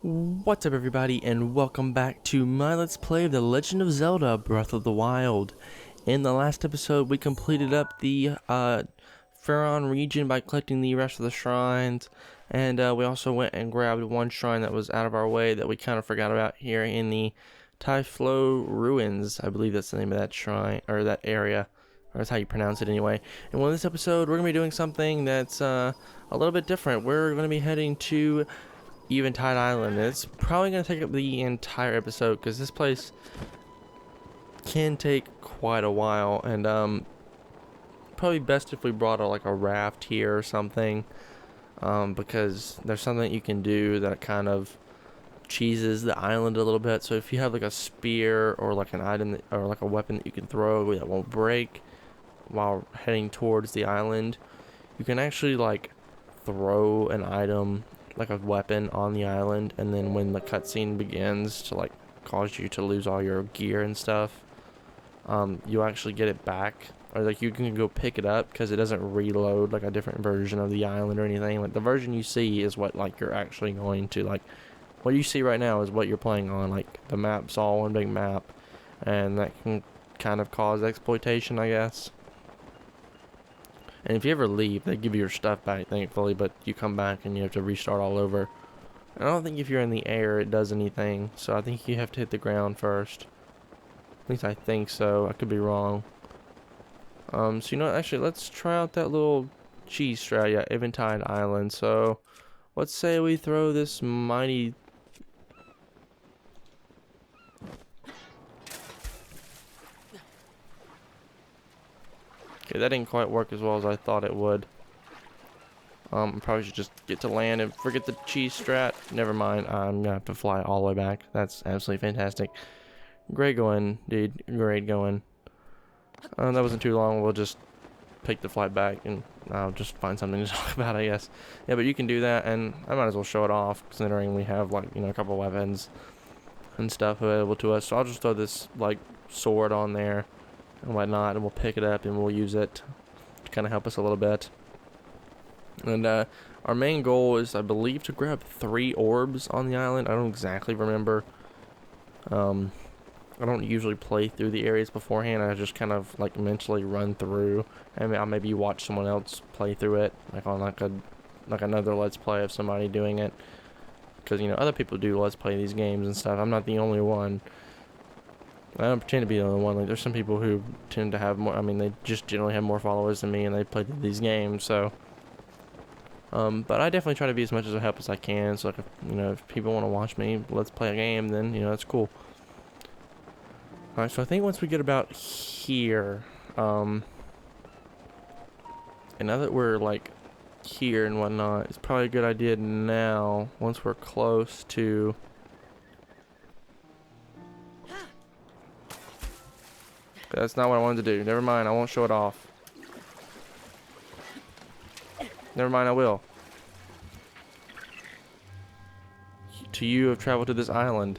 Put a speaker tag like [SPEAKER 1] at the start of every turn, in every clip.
[SPEAKER 1] What's up everybody, and welcome back to my Let's Play of The Legend of Zelda Breath of the Wild. In the last episode we completed up the Faron region by collecting the rest of the shrines, and we also went and grabbed one shrine that was out of our way that we kind of forgot about here in the Typhlo Ruins. I believe that's the name of that shrine, or that area, or that's how you pronounce it anyway. And in this episode we're going to be doing something that's a little bit different. We're going to be heading to Eventide Island. It's probably going to take up the entire episode because this place can take quite a while, and probably best if we brought like a raft here or something, because there's something that you can do that kind of cheeses the island a little bit. So if you have like a spear or like an item that, or like a weapon that you can throw that won't break while heading towards the island, you can actually like throw an item like a weapon on the island, and then when the cutscene begins to like cause you to lose all your gear and stuff, you actually get it back, or like you can go pick it up because it doesn't reload like a different version of the island or anything. Like the version you see is what like you're actually going to, like what you see right now is what you're playing on. Like the map's all one big map, and that can kind of cause exploitation, I guess. And if you ever leave, they give you your stuff back, thankfully, but you come back and you have to restart all over. I don't think if you're in the air it does anything, so I think you have to hit the ground first. At least I think so. I could be wrong. So you know what, actually, let's try out that little cheese strat, yeah, Eventide Island. So, let's say we throw this mighty... Okay, that didn't quite work as well as I thought it would. Probably should just get to land and forget the cheese strat. Never mind, I'm gonna have to fly all the way back. That's absolutely fantastic. Great going, dude. Great going. That wasn't too long. We'll just take the flight back and I'll just find something to talk about, I guess. Yeah, but you can do that, and I might as well show it off considering we have, like, you know, a couple weapons and stuff available to us. So I'll just throw this, like, sword on there and whatnot, and we'll pick it up and we'll use it to kind of help us a little bit. And our main goal is, I believe, to grab 3 orbs on the island. I don't exactly remember. I don't usually play through the areas beforehand. I just kind of like mentally run through, and I'll maybe watch someone else play through it, like on like another Let's Play of somebody doing it. Because, you know, other people do Let's Play these games and stuff. I'm not the only one. I don't pretend to be the only one. Like, there's some people who tend to have more. I mean, they just generally have more followers than me, and they play these games. So, but I definitely try to be as much as a help as I can. So, like, you know, if people want to watch me Let's Play a game, then, you know, that's cool. Alright, so I think once we get about here, and now that we're like here and whatnot, it's probably a good idea now, once we're close to... That's not what I wanted to do. Never mind, I won't show it off. Never mind, I will. To you have traveled to this island.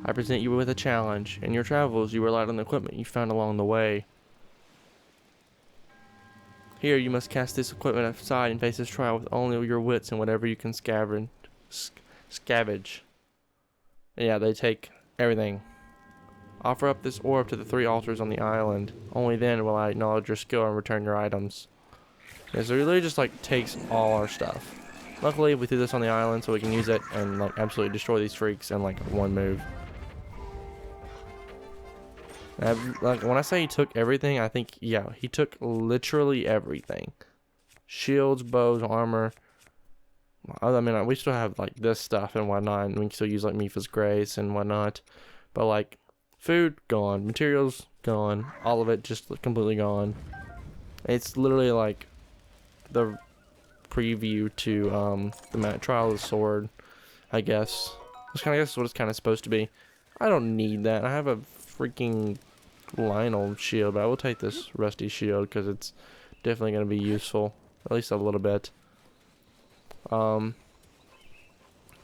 [SPEAKER 1] I present you with a challenge. In your travels, you relied on the equipment you found along the way. Here, you must cast this equipment aside and face this trial with only your wits and whatever you can scavenge. Yeah, they take everything. Offer up this orb to the 3 altars on the island. Only then will I acknowledge your skill and return your items. Yeah, so it really just like takes all our stuff. Luckily, we threw this on the island so we can use it and like absolutely destroy these freaks in like one move. Like when I say he took everything, I think, yeah, he took literally everything. Shields, bows, armor. I mean, we still have like this stuff and whatnot, and we can still use like Mipha's Grace and whatnot. But like, food gone, materials gone, all of it just completely gone. It's literally like the preview to the Trial of the Sword, I guess. I guess what it's kind of supposed to be. I don't need that. I have a freaking Lionel shield, but I will take this rusty shield because it's definitely going to be useful, at least a little bit. So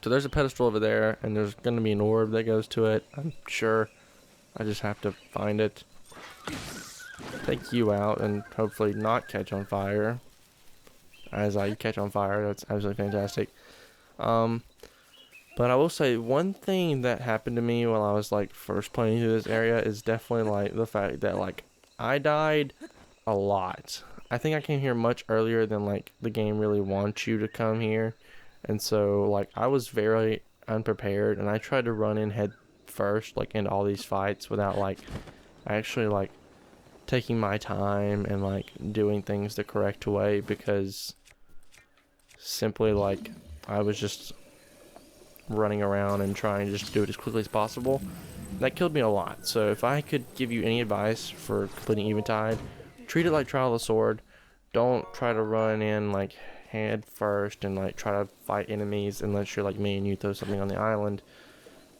[SPEAKER 1] there's a pedestal over there, and there's going to be an orb that goes to it, I'm sure. I just have to find it. Take you out and hopefully not catch on fire. as I catch on fire. That's absolutely fantastic. But I will say one thing that happened to me while I was like first playing through this area is definitely like the fact that like I died a lot. I think I came here much earlier than like the game really wants you to come here. And so like I was very unprepared and I tried to run in head first like into all these fights without like actually like taking my time and like doing things the correct way, because simply like I was just running around and trying to just do it as quickly as possible. That killed me a lot. So if I could give you any advice for completing Eventide, treat it like Trial of the Sword. Don't try to run in like head first and like try to fight enemies unless you're like me and you throw something on the island,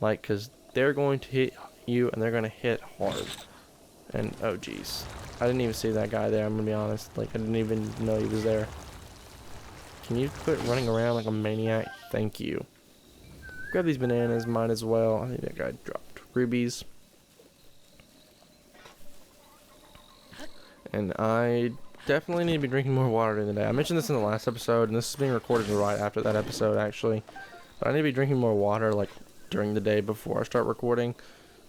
[SPEAKER 1] like, because they're going to hit you and they're going to hit hard. And oh geez, I didn't even see that guy there, I'm gonna be honest. Like I didn't even know he was there. Can you quit running around like a maniac? Thank you. Grab these bananas, might as well. I think that guy dropped rubies. And I definitely need to be drinking more water during the day. I mentioned this in the last episode, and this is being recorded right after that episode actually. But I need to be drinking more water like during the day before I start recording,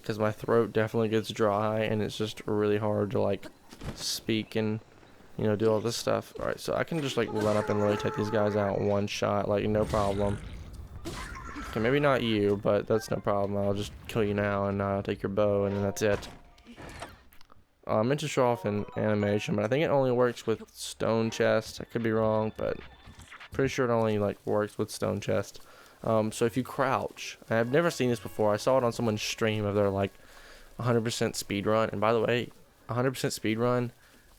[SPEAKER 1] because my throat definitely gets dry and it's just really hard to like speak and, you know, do all this stuff. Alright, so I can just like run up and really take these guys out in one shot, like no problem. Okay, maybe not you, but that's no problem. I'll just kill you now and take your bow, and then that's it. I meant to show off in animation, but I think it only works with stone chest. I could be wrong, but pretty sure it only like works with stone chest. So if you crouch, and I've never seen this before. I saw it on someone's stream of their like 100% speedrun, and by the way, 100% speedrun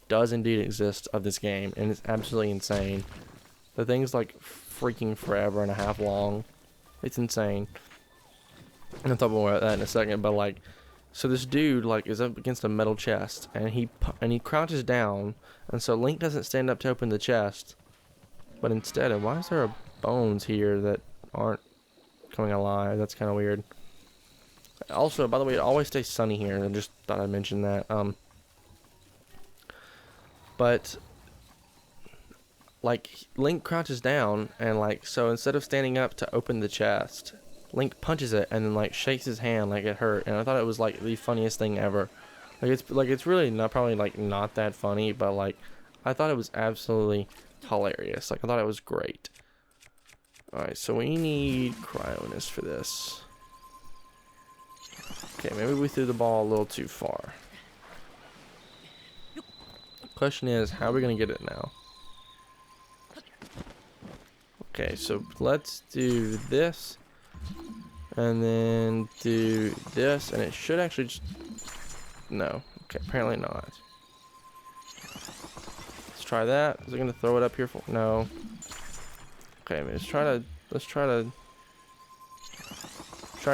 [SPEAKER 1] does indeed exist of this game, and it's absolutely insane. The thing's like freaking forever and a half long. It's insane. And I'll talk more about that in a second, but like, so this dude like is up against a metal chest, and he crouches down, and so Link doesn't stand up to open the chest, but instead, why is there bones here that aren't coming alive? That's kind of weird. Also, by the way, it always stays sunny here. I just thought I'd mention that. But like Link crouches down, and like, so instead of standing up to open the chest, Link punches it and then like shakes his hand like it hurt, and I thought it was like the funniest thing ever. It's really not, probably like not that funny, but like I thought it was absolutely hilarious. Like I thought it was great. Alright, so we need Cryonis for this. Okay, maybe we threw the ball a little too far. Question is, how are we gonna get it now? Okay, so let's do this, and then do this, and it should actually just... No. Okay, apparently not. Let's try that. Is it gonna throw it up here for... No. Okay, let's try to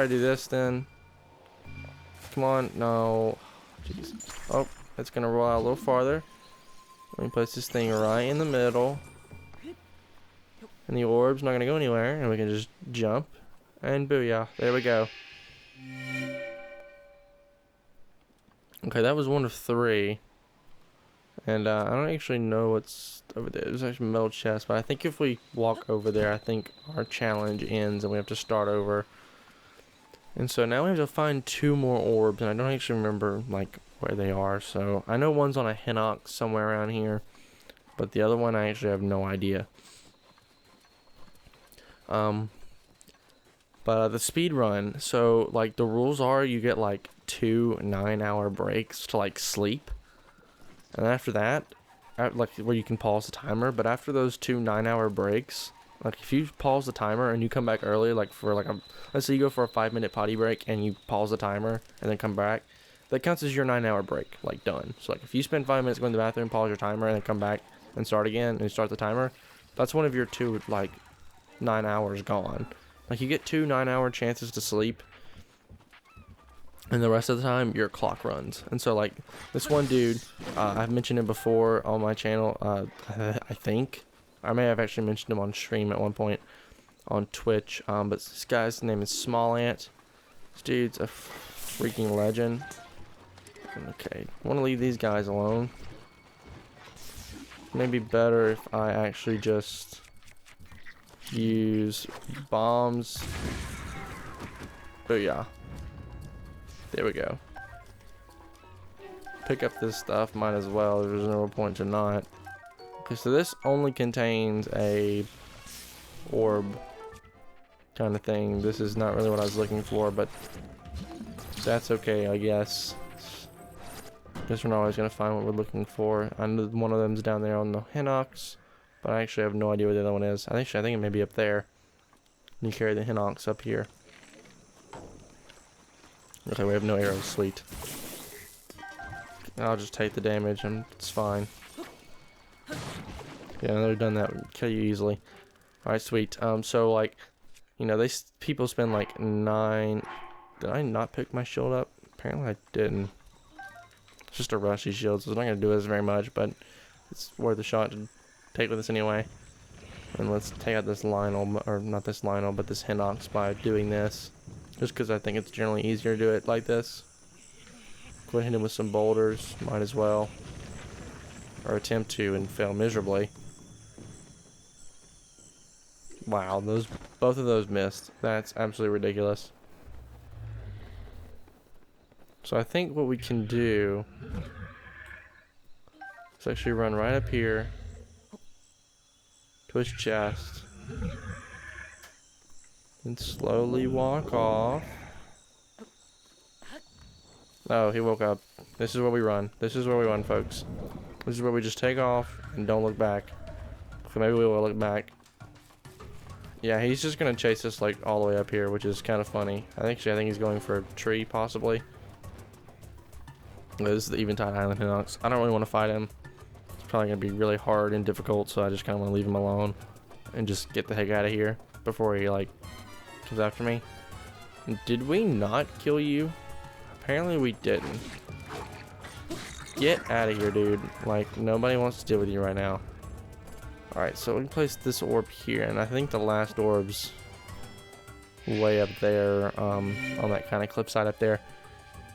[SPEAKER 1] do this then. Come on. No. Jeez. Oh, it's gonna roll out a little farther. Let me place this thing right in the middle. And the orb's not going to go anywhere, and we can just jump, and booyah, there we go. Okay, that was one of 3. And I don't actually know what's over there. There's actually a metal chest, but I think if we walk over there, I think our challenge ends and we have to start over. And so now we have to find 2 more orbs, and I don't actually remember like where they are. So I know one's on a Hinnock somewhere around here, but the other one I actually have no idea. But the speed run, so like the rules are you get like 2 9-hour breaks to like sleep, and after that, like where you can pause the timer. But after those 2 9-hour breaks, like if you pause the timer and you come back early, like for like let's say you go for a 5-minute potty break and you pause the timer and then come back, that counts as your 9-hour break, like done. So like if you spend 5 minutes going to the bathroom, pause your timer, and then come back and start again and start the timer, that's one of your 2 like 9 hours gone. Like you get 2 9-hour chances to sleep, and the rest of the time your clock runs. And so like this one dude, I've mentioned him before on my channel. I think I may have actually mentioned him on stream at one point on Twitch. But this guy's name is Small Ant. This dude's a freaking legend. Okay, I want to leave these guys alone. maybe better if I actually just use bombs. Oh yeah. There we go. Pick up this stuff, might as well. There's no point to not. Okay, so this only contains a orb kind of thing. This is not really what I was looking for, but that's okay, I guess. Guess we're not always gonna find what we're looking for. I know one of them's down there on the Hinox, but I actually have no idea where the other one is. I think it may be up there. You carry the Hinox up here. Okay, we have no arrows. Sweet. I'll just take the damage and it's fine. Yeah, now we've done that. We can kill you easily. Alright, sweet. So like, you know, people spend like 9. Did I not pick my shield up? Apparently I didn't. It's just a rushy shield, so it's not gonna do us very much, but it's worth a shot to take with us anyway. And let's take out this Lionel, or not this Lionel, but this Hinox by doing this. Just because I think it's generally easier to do it like this. Go ahead and hit him with some boulders, might as well. Or attempt to and fail miserably. Wow, both of those missed. That's absolutely ridiculous. So I think what we can do is actually run right up here to his chest and slowly walk off. Oh, he woke up. This is where we run. This is where we run, folks. This is where we just take off and don't look back. So maybe we will look back. Yeah, he's just gonna chase us like all the way up here, which is kind of funny. I think he's going for a tree, possibly. This is the Eventide Island Hinox. I don't really want to fight him. It's probably gonna be really hard and difficult, so I just kind of want to leave him alone and just get the heck out of here before he like comes after me. Did we not kill you? Apparently we didn't. Get out of here, dude. Like, nobody wants to deal with you right now. Alright, so we can place this orb here, and I think the last orb's way up there, on that kind of cliffside up there.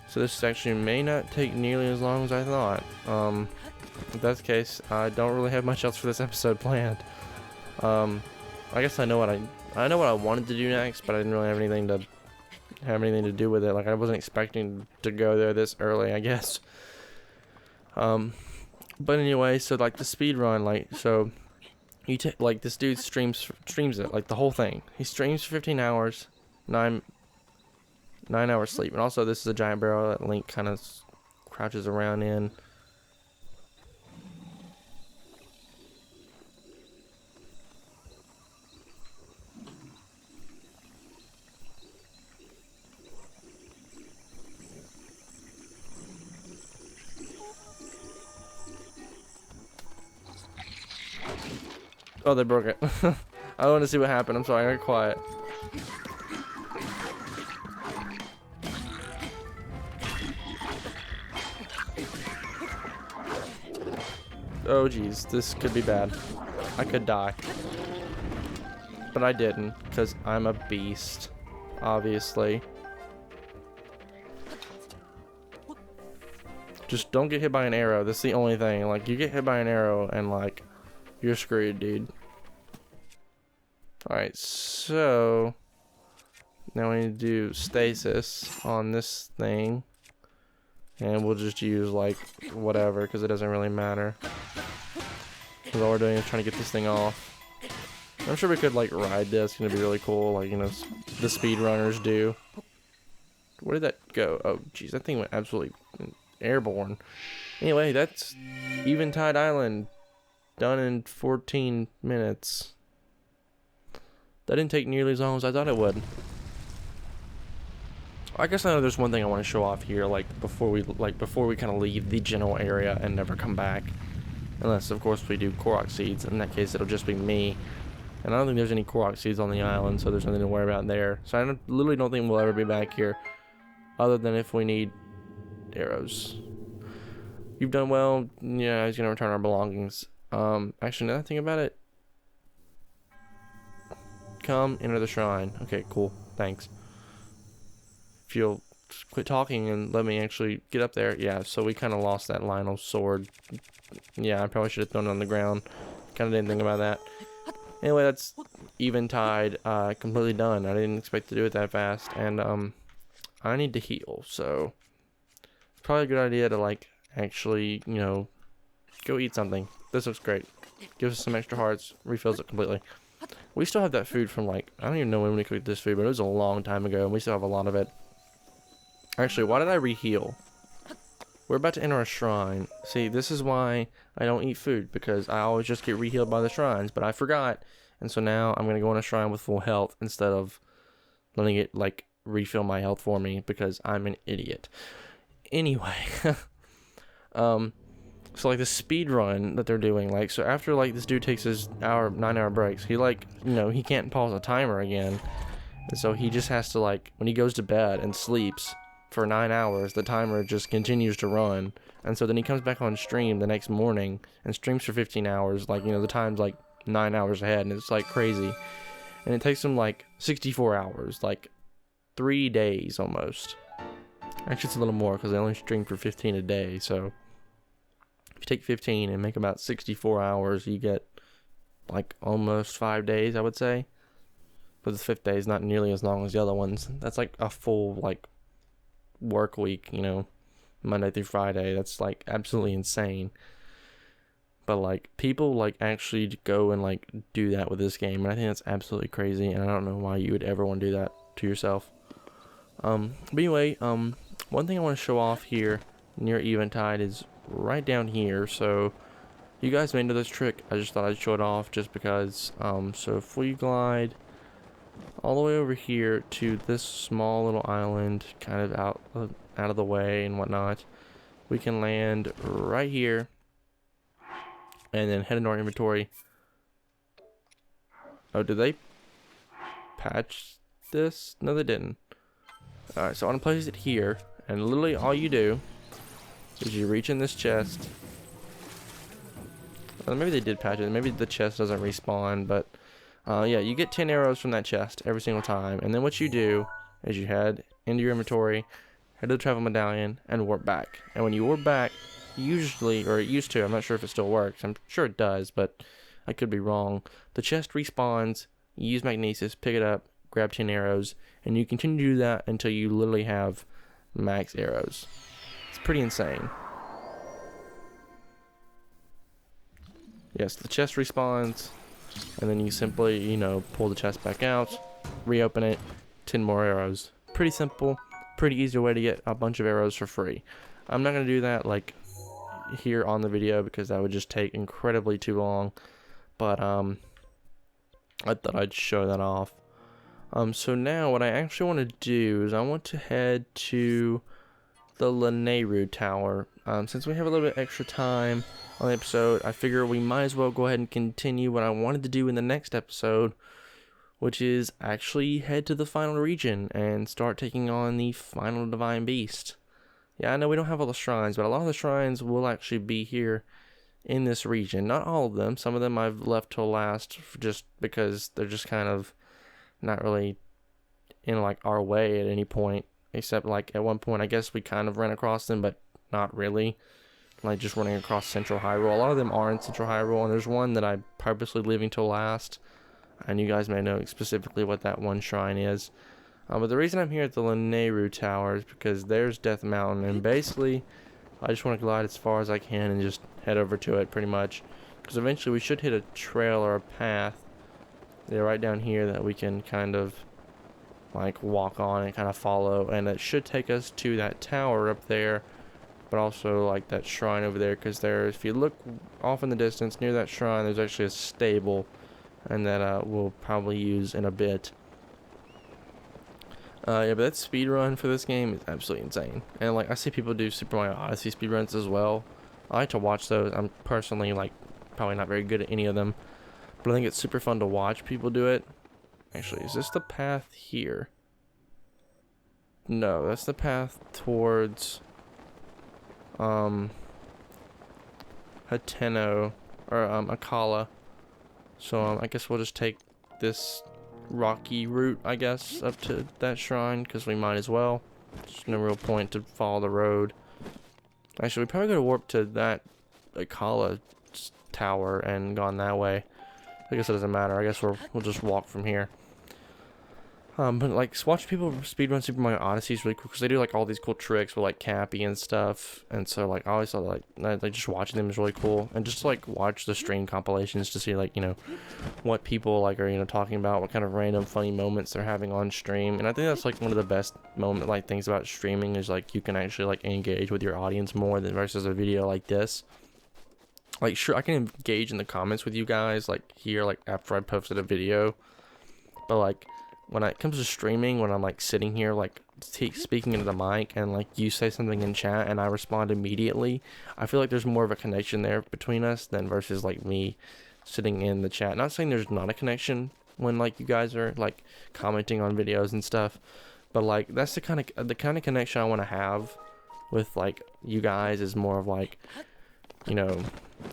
[SPEAKER 1] So this actually may not take nearly as long as I thought. If that's the case, I don't really have much else for this episode planned. I guess I know what I wanted to do next, but I didn't really have anything to do with it. Like, I wasn't expecting to go there this early, I guess. But anyway, so like the speed run, like, so you take, like, this dude streams it, like the whole thing. He streams for 15 hours, 9 hours sleep. And also this is a giant barrel that Link kind of crouches around in. Oh, they broke it. I want to see what happened. I'm sorry, I got quiet. Oh geez, this could be bad. I could die. But I didn't, because I'm a beast, obviously. Just don't get hit by an arrow. That's the only thing. Like, you get hit by an arrow and, like, you're screwed, dude. Alright, so now we need to do stasis on this thing. And we'll just use, like, whatever, because it doesn't really matter. Because all we're doing is trying to get this thing off. I'm sure we could, like, ride this. It's going to be really cool, like, you know, the speedrunners do. Where did that go? Oh, jeez, that thing went absolutely airborne. Anyway, that's Eventide Island. Done in 14 minutes. That didn't take nearly as long as I thought it would. I guess I know there's one thing I want to show off here, like before we kind of leave the general area and never come back, unless of course we do Korok seeds. In that case, it'll just be me, and I don't think there's any Korok seeds on the island, so there's nothing to worry about there. So I literally don't think we'll ever be back here, other than if we need arrows. You've done well. Yeah, he's gonna return our belongings. Actually, another thing about it. Come enter the shrine. Okay, cool. Thanks. Feel quit talking and let me actually get up there. Yeah, so we kind of lost that Lionel sword. Yeah, I probably should have thrown it on the ground. Kind of didn't think about that. Anyway, that's Eventide, completely done. I didn't expect to do it that fast, and I need to heal, so probably a good idea to like actually, you know, go eat something. This looks great. Gives us some extra hearts, refills it completely. We still have that food from like, I don't even know when we cooked this food, but it was a long time ago, and we still have a lot of it. Actually, why did I re-heal? We're about to enter a shrine. See, this is why I don't eat food, because I always just get re-healed by the shrines, but I forgot. And so now I'm going to go in a shrine with full health instead of letting it, like, refill my health for me, because I'm an idiot. Anyway. So, like, the speed run that they're doing, like, so after, like, this dude takes his 9-hour breaks, he, like, you know, he can't pause a timer again. And so he just has to, like, when he goes to bed and sleeps for 9 hours, the timer just continues to run. And so then he comes back on stream the next morning and streams for 15 hours. Like, you know, the time's like 9 hours ahead, and it's like crazy. And it takes him like 64 hours, like 3 days almost. Actually, it's a little more because they only stream for 15 a day. So if you take 15 and make about 64 hours, you get like almost 5 days, I would say. But the 5th day is not nearly as long as the other ones. That's like a full, like, work week, you know, Monday through Friday. That's like absolutely insane. But like people like actually go and like do that with this game, and I think that's absolutely crazy, and I don't know why you would ever want to do that to yourself. But anyway, one thing I want to show off here near Eventide is right down here. So you guys may know this trick, I just thought I'd show it off just because. So if we glide all the way over here to this small little island, kind of out of the way and whatnot, we can land right here and then head into our inventory. Oh, did they patch this? No, they didn't. Alright, so I'm gonna place it here, and literally all you do is you reach in this chest. Well, maybe they did patch it, maybe the chest doesn't respawn, but yeah, you get 10 arrows from that chest every single time, and then what you do is you head into your inventory, head to the travel medallion, and warp back. And when you warp back, usually, or it used to, I'm not sure if it still works, I'm sure it does, but I could be wrong, the chest respawns, you use magnesis, pick it up, grab 10 arrows, and you continue to do that until you literally have max arrows. It's pretty insane. Yes, the chest respawns, and then you simply, you know, pull the chest back out, reopen it, 10 more arrows. Pretty simple, pretty easy way to get a bunch of arrows for free. I'm not going to do that, like, here on the video because that would just take incredibly too long, but, I thought I'd show that off. So now what I actually want to do is I want to head to the Lanayru Tower. Since we have a little bit extra time on the episode, I figure we might as well go ahead and continue what I wanted to do in the next episode, which is actually head to the final region and start taking on the final divine beast. Yeah, I know we don't have all the shrines, but a lot of the shrines will actually be here in this region. Not all of them. Some of them I've left till last just because they're just kind of not really in like our way at any point, except like at one point I guess we kind of ran across them, but not really, like just running across Central Hyrule. A lot of them are in Central Hyrule, and there's one that I'm purposely leaving till last, and you guys may know specifically what that one shrine is. But the reason I'm here at the Lanayru Tower is because there's Death Mountain, and basically I just want to glide as far as I can and just head over to it pretty much, because eventually we should hit a trail or a path right down here that we can kind of like walk on and kind of follow, and it should take us to that tower up there, but also like that shrine over there, because there, if you look off in the distance near that shrine, there's actually a stable, and that we'll probably use in a bit. Yeah, but that speed run for this game is absolutely insane, and like I see people do Super Mario Odyssey speed runs as well. I like to watch those. I'm personally like probably not very good at any of them, but I think it's super fun to watch people do it. Actually, is this the path here? No, that's the path towards Hateno, or Akala. So I guess we'll just take this rocky route, I guess, up to that shrine, because we might as well. There's no real point to follow the road. Actually, we probably could have warped to that Akala tower and gone that way. I guess it doesn't matter. I guess we'll just walk from here. But like watching people speedrun Super Mario Odyssey is really cool because they do like all these cool tricks with like Cappy and stuff, and so like I always thought like just watching them is really cool, and just like watch the stream compilations to see like, you know, what people like are, you know, talking about, what kind of random funny moments they're having on stream. And I think that's like one of the best things about streaming is like you can actually like engage with your audience more than versus a video like this. Like sure, I can engage in the comments with you guys like here like after I posted a video, but like when it comes to streaming, when I'm like sitting here like speaking into the mic and like you say something in chat and I respond immediately, I feel like there's more of a connection there between us than versus like me sitting in the chat. Not saying there's not a connection when like you guys are like commenting on videos and stuff, but like that's the kind of connection I want to have with like you guys is more of like, you know,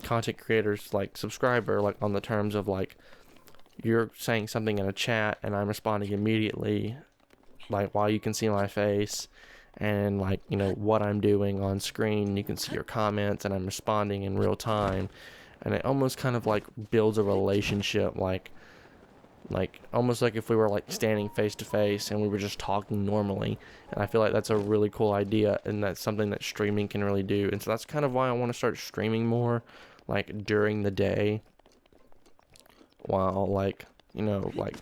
[SPEAKER 1] content creators like subscriber, like on the terms of like you're saying something in a chat and I'm responding immediately, like while you can see my face and like, you know, what I'm doing on screen, you can see your comments and I'm responding in real time, and it almost kind of like builds a relationship, like almost like if we were like standing face to face and we were just talking normally. And I feel like that's a really cool idea, and that's something that streaming can really do. And so that's kind of why I want to start streaming more like during the day, while like, you know, like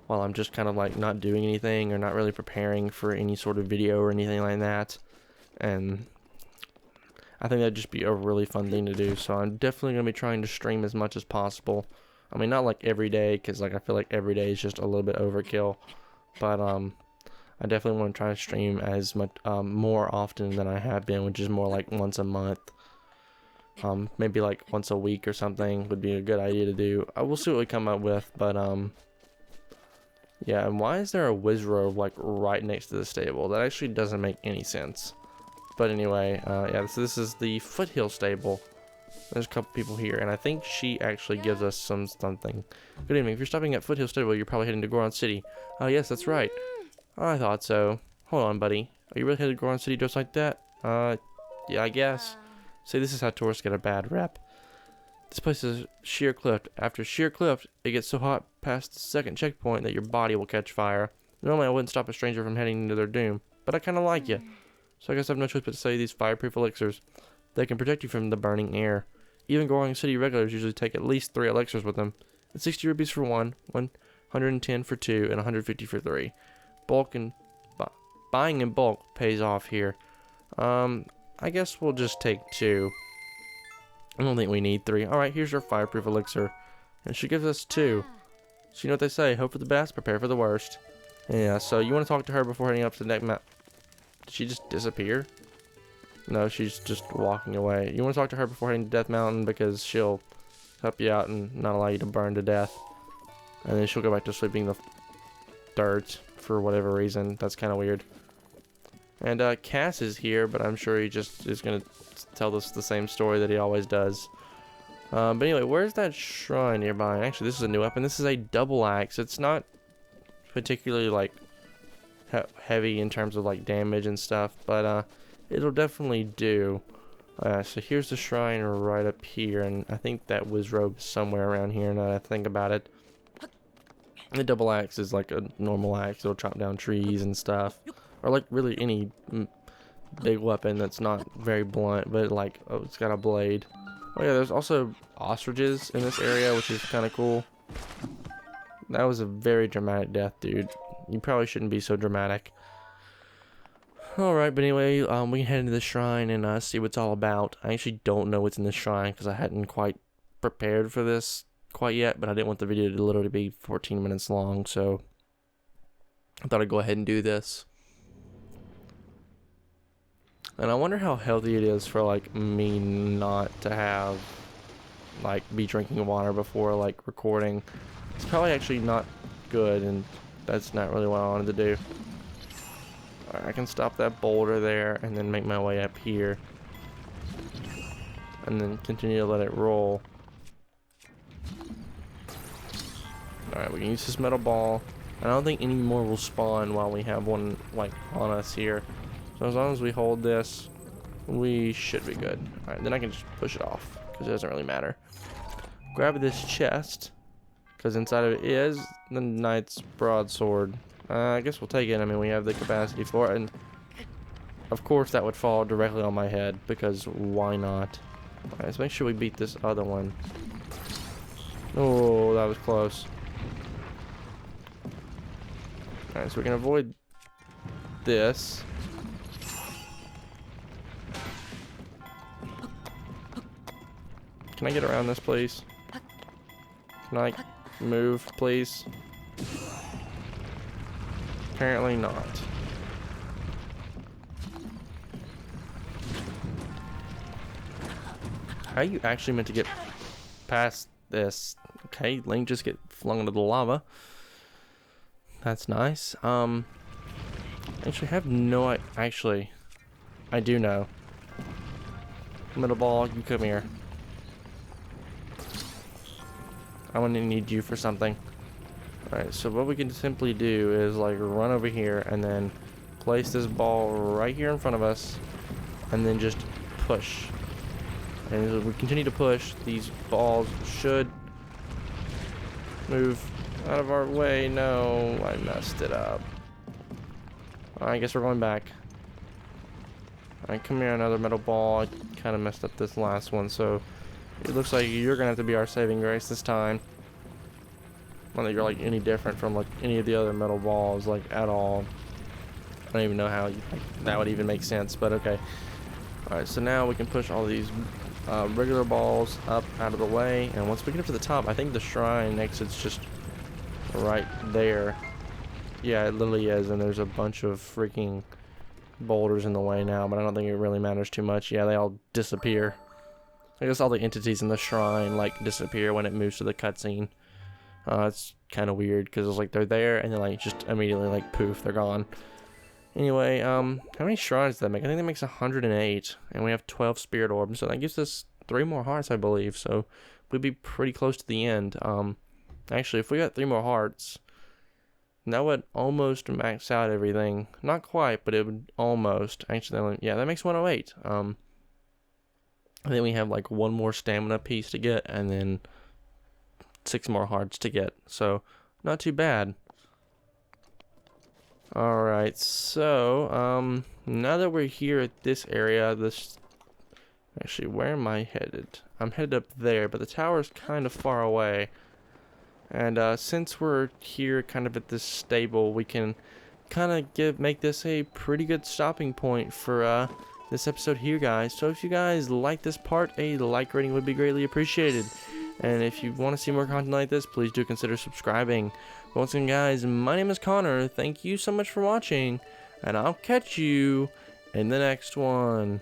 [SPEAKER 1] while I'm just kind of like not doing anything or not really preparing for any sort of video or anything like that. And I think that'd just be a really fun thing to do. So I'm definitely going to be trying to stream as much as possible. I mean, not like every day, because like I feel like every day is just a little bit overkill, but I definitely want to try to stream as much more often than I have been, which is more like once a month. Maybe like once a week or something would be a good idea to do. I will see what we come up with, but yeah. And why is there a Wizrobe like right next to the stable? That actually doesn't make any sense. But anyway, yeah. So this is the Foothill stable. There's a couple people here, and I think she actually gives us something. Good evening. If you're stopping at Foothill Stable, you're probably heading to Goron City. Oh yes, that's right. I thought so. Hold on, buddy. Are you really headed to Goron City just like that? Yeah, I guess. See, this is how tourists get a bad rep. This place is sheer cliff. After sheer cliff, it gets so hot past the second checkpoint that your body will catch fire. Normally, I wouldn't stop a stranger from heading into their doom, but I kind of like you. So I guess I have no choice but to say these fireproof elixirs. They can protect you from the burning air. Even Goron City regulars usually take at least 3 elixirs with them. It's 60 rupees for 1, 110 for 2, and 150 for 3. Buying in bulk pays off here. I guess we'll just take 2. I don't think we need 3. Alright, here's our fireproof elixir. And she gives us 2. So you know what they say, hope for the best, prepare for the worst. Yeah, so you want to talk to her before heading up to the next map. Did she just disappear? No, she's just walking away. You want to talk to her before heading to Death Mountain because she'll help you out and not allow you to burn to death. And then she'll go back to sweeping the dirt for whatever reason. That's kind of weird. And Cass is here, but I'm sure he just is going to tell us the same story that he always does. But anyway, where's that shrine nearby? Actually, this is a new weapon. This is a double axe. It's not particularly like heavy in terms of like damage and stuff, but it'll definitely do. So here's the shrine right up here, and I think that Wizrobe is somewhere around here now that I think about it. The double axe is like a normal axe. It'll chop down trees and stuff. Or like really any big weapon that's not very blunt, but like, oh, it's got a blade. Oh yeah, there's also ostriches in this area, which is kind of cool. That was a very dramatic death, dude. You probably shouldn't be so dramatic. Alright, but anyway, we can head into the shrine and see what it's all about. I actually don't know what's in the shrine because I hadn't quite prepared for this quite yet, but I didn't want the video to literally be 14 minutes long, so I thought I'd go ahead and do this. And I wonder how healthy it is for like me not to have like be drinking water before like recording. It's probably actually not good, and that's not really what I wanted to do. Alright, I can stop that boulder there and then make my way up here. And then continue to let it roll. Alright, we can use this metal ball. I don't think any more will spawn while we have one like on us here. So as long as we hold this, we should be good. Alright, then I can just push it off, because it doesn't really matter. Grab this chest, because inside of it is the knight's broadsword. I guess we'll take it. I mean, we have the capacity for it, and of course that would fall directly on my head, because why not? Alright, let's make sure we beat this other one. Oh, that was close. Alright, so we can avoid this. Can I get around this, please? Can I move, please? Apparently not. How are you actually meant to get past this? Okay, Link just get flung into the lava. That's nice. Actually, I have no. Actually, I do know. Middle ball, you come here. I'm gonna need you for something. Alright, so what we can simply do is like run over here and then place this ball right here in front of us and then just push. And as we continue to push, these balls should move out of our way. No, I messed it up. I guess we're going back. Alright, come here, another metal ball. I kind of messed up this last one, so it looks like you're gonna have to be our saving grace this time. I don't think you're like any different from like any of the other metal balls, like at all. I don't even know how that would even make sense, but okay. Alright, so now we can push all these regular balls up out of the way, and once we get up to the top, I think the shrine exit's just right there. Yeah, it literally is, and there's a bunch of freaking boulders in the way now, but I don't think it really matters too much. Yeah, they all disappear. I guess all the entities in the shrine like disappear when it moves to the cutscene. It's kind of weird because it's like they're there and then like just immediately like poof, they're gone. Anyway, how many shrines does that make? I think that makes 108, and we have 12 spirit orbs, so that gives us 3 more hearts, I believe. So we'd be pretty close to the end. Actually, if we got 3 more hearts, that would almost max out everything. Not quite, but it would almost. Actually, yeah, that makes 108. I think we have like 1 more stamina piece to get, and then 6 more hearts to get. So not too bad. Alright, so now that we're here at this area, actually, where am I headed? I'm headed up there, but the tower's kind of far away. And since we're here kind of at this stable, we can kind of make this a pretty good stopping point for this episode here, guys. So if you guys like this part, a like rating would be greatly appreciated. And if you want to see more content like this, please do consider subscribing. Once again, guys, my name is Connor. Thank you so much for watching, and I'll catch you in the next one.